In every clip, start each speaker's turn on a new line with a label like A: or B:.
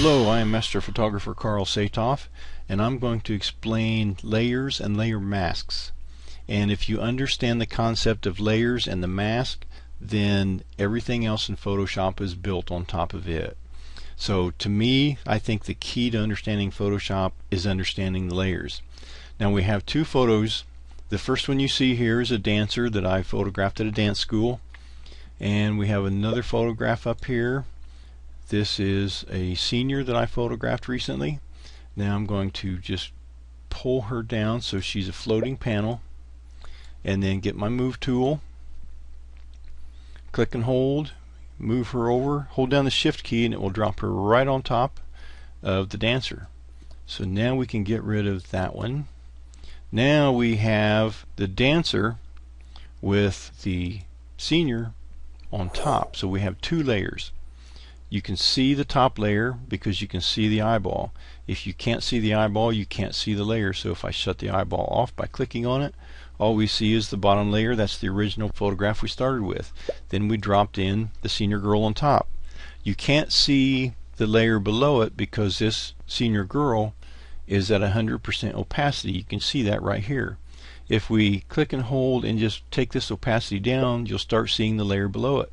A: Hello, I am Master Photographer Carl Satoff, and I'm going to explain layers and layer masks. And if you understand the concept of layers and the mask, then everything else in Photoshop is built on top of it. So to me, I think the key to understanding Photoshop is understanding the layers. Now we have two photos. The first one you see here is a dancer that I photographed at a dance school, and we have another photograph up here. This is a senior that I photographed recently. Now I'm going to just pull her down so she's a floating panel, and then get my move tool, click and hold, move her over, hold down the shift key, and it will drop her right on top of the dancer. So now we can get rid of that one. Now we have the dancer with the senior on top, so we have two layers. You can see the top layer because you can see the eyeball. If you can't see the eyeball, you can't see the layer. So if I shut the eyeball off by clicking on it, all we see is the bottom layer. That's the original photograph we started with. Then we dropped in the senior girl on top. You can't see the layer below it because this senior girl is at 100% opacity. You can see that right here. If we click and hold and just take this opacity down, you'll start seeing the layer below it.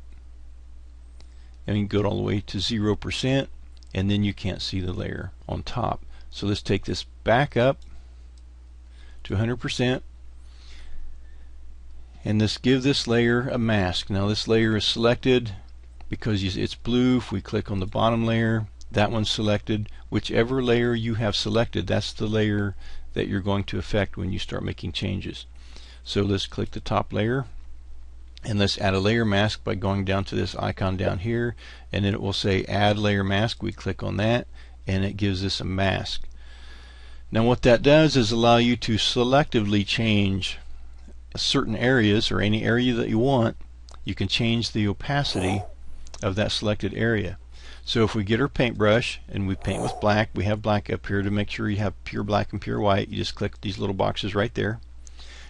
A: And you can go all the way to 0%, and then you can't see the layer on top. So let's take this back up to 100%, and let's give this layer a mask. Now this layer is selected because it's blue. If we click on the bottom layer, that one's selected. Whichever layer you have selected, that's the layer that you're going to affect when you start making changes. So let's click the top layer, and let's add a layer mask by going down to this icon down here, and then it will say add layer mask. We click on that, and it gives us a mask. Now what that does is allow you to selectively change certain areas, or any area that you want. You can change the opacity of that selected area. So if we get our paintbrush and we paint with black, we have black up here. To make sure you have pure black and pure white, you just click these little boxes right there,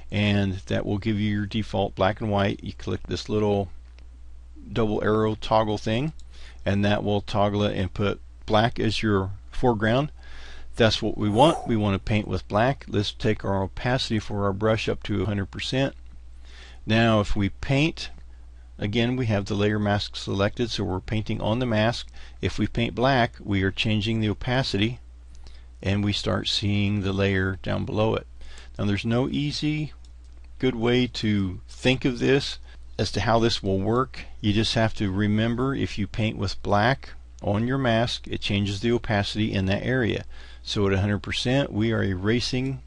A: and that will give you your default black and white. You click this little double arrow toggle thing, and that will toggle it and put black as your foreground. That's what we want. We want to paint with black. Let's take our opacity for our brush up to 100%. Now if we paint, again we have the layer mask selected, so we're painting on the mask. If we paint black, we are changing the opacity, and we start seeing the layer down below it. Now there's no easy good way to think of this as to how this will work. You just have to remember, if you paint with black on your mask, it changes the opacity in that area. So at 100%, we are erasing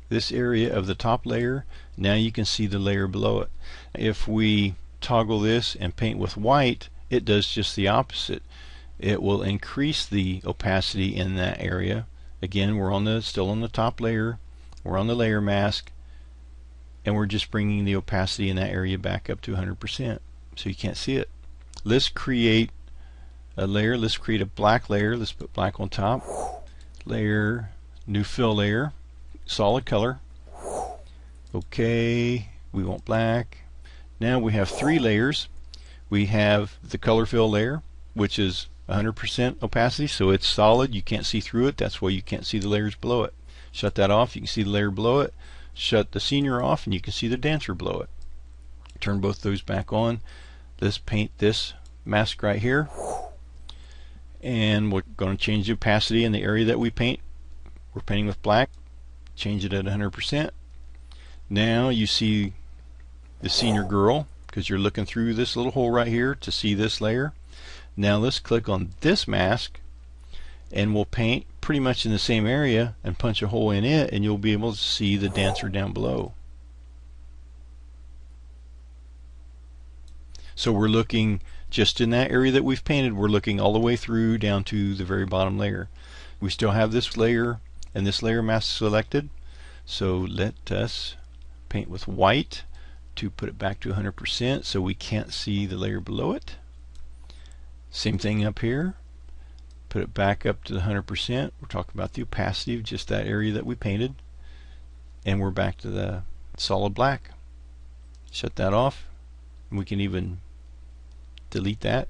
A: this area of the top layer. Now you can see the layer below it. If we toggle this and paint with white, it does just the opposite. It will increase the opacity in that area. Again, we're still on the top layer. We're on the layer mask, and we're just bringing the opacity in that area back up to 100%, so you can't see it. Let's create a layer. Let's create a black layer. Let's put black on top. Layer, new fill layer, solid color. Okay, we want black. Now we have three layers. We have the color fill layer, which is 100% opacity, so it's solid. You can't see through it. That's why you can't see the layers below it. Shut that off, you can see the layer below it. Shut the senior off, and you can see the dancer below it. Turn both those back on. Let's paint this mask right here, and we're going to change the opacity in the area that we paint. We're painting with black. Change it at 100%. Now you see the senior girl, because you're looking through this little hole right here to see this layer. Now let's click on this mask, and we'll paint pretty much in the same area and punch a hole in it, and you'll be able to see the dancer down below. So we're looking just in that area that we've painted. We're looking all the way through down to the very bottom layer. We still have this layer and this layer mask selected, so let us paint with white to put it back to 100% so we can't see the layer below it. Same thing up here. Put it back up to the 100%. We're talking about the opacity of just that area that we painted, and we're back to the solid black. Shut that off, and we can even delete that.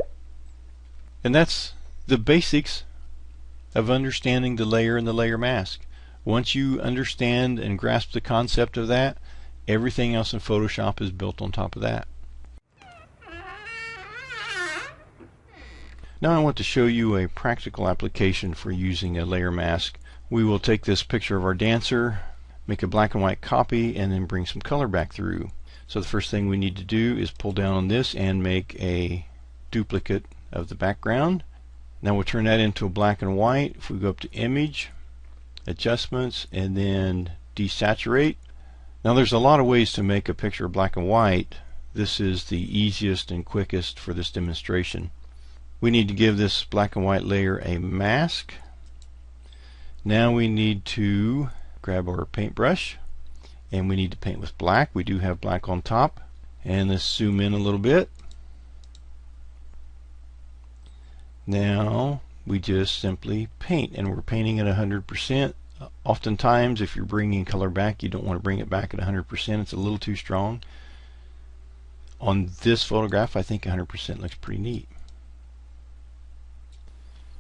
A: And that's the basics of understanding the layer and the layer mask. Once you understand and grasp the concept of that, everything else in Photoshop is built on top of that. Now I want to show you a practical application for using a layer mask. We will take this picture of our dancer, make a black and white copy, and then bring some color back through. So the first thing we need to do is pull down on this and make a duplicate of the background. Now we'll turn that into a black and white. If we go up to Image, Adjustments, and then Desaturate. Now there's a lot of ways to make a picture black and white. This is the easiest and quickest for this demonstration. We need to give this black and white layer a mask. Now we need to grab our paintbrush and we need to paint with black. We do have black on top. And let's zoom in a little bit. Now we just simply paint, and we're painting at 100%. Oftentimes if you're bringing color back, you don't want to bring it back at 100%. It's a little too strong. On this photograph I think 100% looks pretty neat.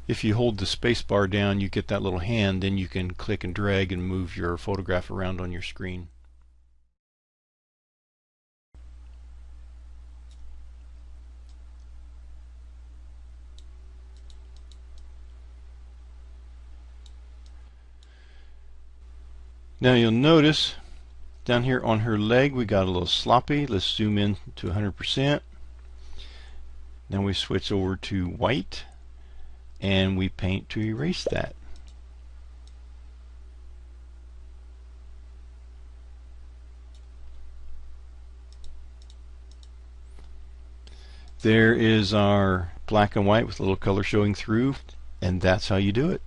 A: If you hold the space bar down, you get that little hand, then you can click and drag and move your photograph around on your screen. Now you'll notice down here on her leg we got a little sloppy. Let's zoom in to 100%. Now we switch over to white and we paint to erase that. There is our black and white with a little color showing through, and that's how you do it.